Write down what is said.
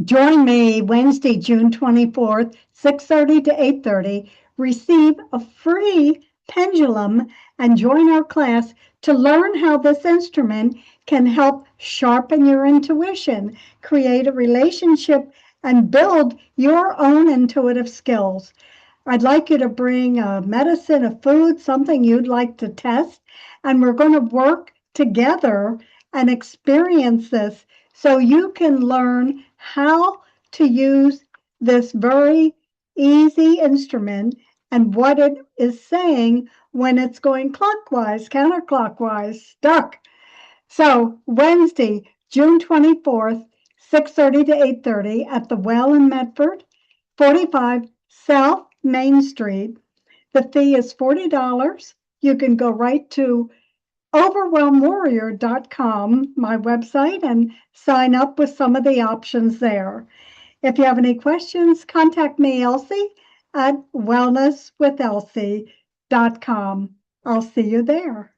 Join me Wednesday, June 24th, 6:30 to 8:30. Receive a free pendulum and join our class to learn how this instrument can help sharpen your intuition, create a relationship, and build your own intuitive skills. I'd like you to bring a medicine, a food, something you'd like to test, and we're going to work together and experience this so you can learn how to use this very easy instrument and what it is saying when it's going clockwise, counterclockwise, stuck. So Wednesday, June 24th, 6:30 to 8:30 at the Well in Medford, 45 South Main Street. The fee is $40. You can go right to overwhelmwarrior.com, my website, and sign up with some of the options there. If you have any questions, contact me, Elsie, at wellnesswithelsie.com. I'll see you there.